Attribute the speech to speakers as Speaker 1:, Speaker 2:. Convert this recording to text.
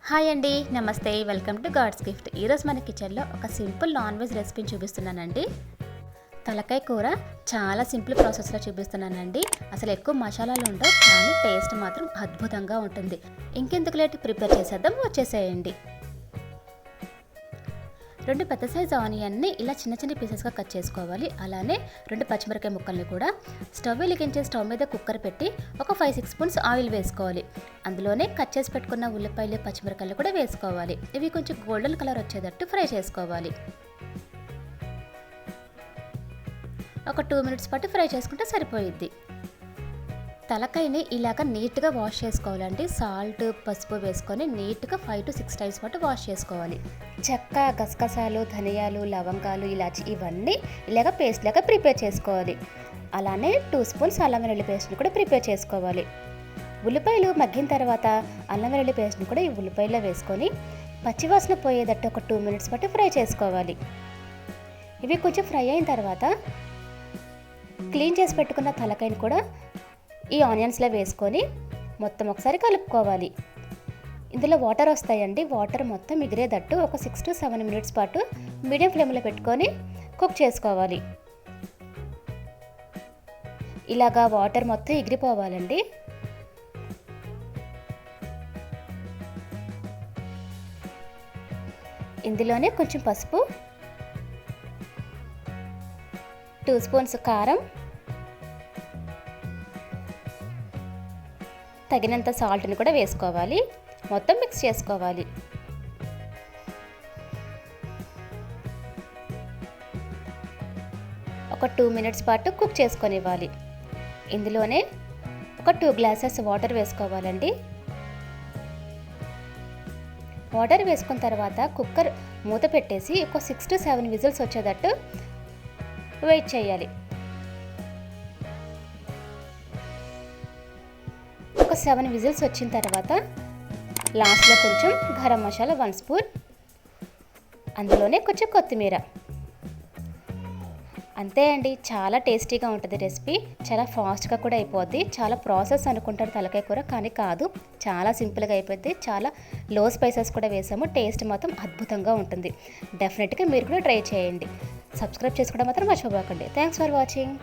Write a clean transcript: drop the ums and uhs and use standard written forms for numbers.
Speaker 1: Hi అండి, నమస్తే. Welcome to God's gift. ఈరోజు మన కిచెన్లో ఒక సింపుల్ నాన్ వెజ్ రెసిపీని చూపిస్తున్నానండి. తలకాయ కూర చాలా సింపుల్ ప్రాసెస్లో చూపిస్తున్నానండి. అసలు ఎక్కువ మసాలాలు ఉండవు, కానీ టేస్ట్ మాత్రం అద్భుతంగా ఉంటుంది. ఇంకెందుకు లేట్, ప్రిపేర్ చేసేద్దాం, వచ్చేసేయండి. 2 పెద్ద సైజ్ ఆనియన్ని ఇలా చిన్న చిన్న పీసెస్గా కట్ చేసుకోవాలి. అలానే 2 పచ్చిమిరకాయ ముక్కల్ని కూడా స్టవ్ వెలిగించే స్టవ్ మీద కుక్కర్ పెట్టి ఒక 5-6 స్పూన్స్ ఆయిల్ వేసుకోవాలి. అందులోనే కట్ చేసి పెట్టుకున్న ఉల్లిపాయలు, పచ్చిమిరకాయలు కూడా వేసుకోవాలి. ఇవి కొంచెం గోల్డెన్ కలర్ వచ్చేటట్టు ఫ్రై చేసుకోవాలి. ఒక 2 మినిట్స్ పాటు ఫ్రై చేసుకుంటే సరిపోయిద్ది. తలకాయని ఇలాగ నీట్గా వాష్ చేసుకోవాలండి. సాల్ట్, పసుపు వేసుకొని నీట్గా 5 to 6 టైమ్స్ పాటు వాష్ చేసుకోవాలి. చెక్క, గసగసాలు, ధనియాలు, లవంగాలు, ఇలాచి ఇవన్నీ ఇలాగ పేస్ట్ లాగా ప్రిపేర్ చేసుకోవాలి. అలానే 2 స్పూన్స్ అల్లం వెల్లుల్లి పేస్ట్ని కూడా ప్రిపేర్ చేసుకోవాలి. ఉల్లిపాయలు మగ్గిన తర్వాత అల్లం వెల్లుల్లి పేస్ట్ని కూడా ఈ ఉల్లిపాయలో వేసుకొని పచ్చివాసన పోయేటట్టు ఒక 2 మినిట్స్ పాటు ఫ్రై చేసుకోవాలి. ఇవి కొంచెం ఫ్రై అయిన తర్వాత క్లీన్ చేసి పెట్టుకున్న తలకాయని కూడా ఈ ఆనియన్స్లో వేసుకొని మొత్తం ఒకసారి కలుపుకోవాలి. ఇందులో వాటర్ వస్తాయండి. వాటర్ మొత్తం ఎగిరేటట్టు ఒక 6 to 7 మినిట్స్ పాటు మీడియం ఫ్లేమ్లో పెట్టుకొని కుక్ చేసుకోవాలి. ఇలాగా వాటర్ మొత్తం ఎగిరిపోవాలండి. ఇందులోనే కొంచెం పసుపు, 2 స్పూన్స్ కారం, తగినంత సాల్ట్ని కూడా వేసుకోవాలి. మొత్తం మిక్స్ చేసుకోవాలి. ఒక 2 మినిట్స్ పాటు కుక్ చేసుకొనివ్వాలి. ఇందులోనే ఒక 2 గ్లాసెస్ వాటర్ వేసుకోవాలండి. వాటర్ వేసుకున్న తర్వాత కుక్కర్ మూత పెట్టేసి ఒక 6 to 7 విజిల్స్ వచ్చేటట్టు వెయిట్ చేయాలి. ఒక 7 విజిల్స్ వచ్చిన తర్వాత లాస్ట్లో కొంచెం గరం మసాలా 1 స్పూన్, అందులోనే కొంచెం కొత్తిమీర. అంతే అండి, చాలా టేస్టీగా ఉంటుంది రెసిపీ. చాలా ఫాస్ట్గా కూడా అయిపోద్ది. చాలా ప్రాసెస్ అనుకుంటారు తలకాయ కూర, కానీ కాదు, చాలా సింపుల్గా అయిపోద్ది. చాలా లో స్పైసెస్ కూడా వేసాము. టేస్ట్ మాత్రం అద్భుతంగా ఉంటుంది. డెఫినెట్గా మీరు కూడా ట్రై చేయండి. సబ్స్క్రైబ్ చేసుకోవడం మాత్రం మర్చిపోకండి. Thanks for watching.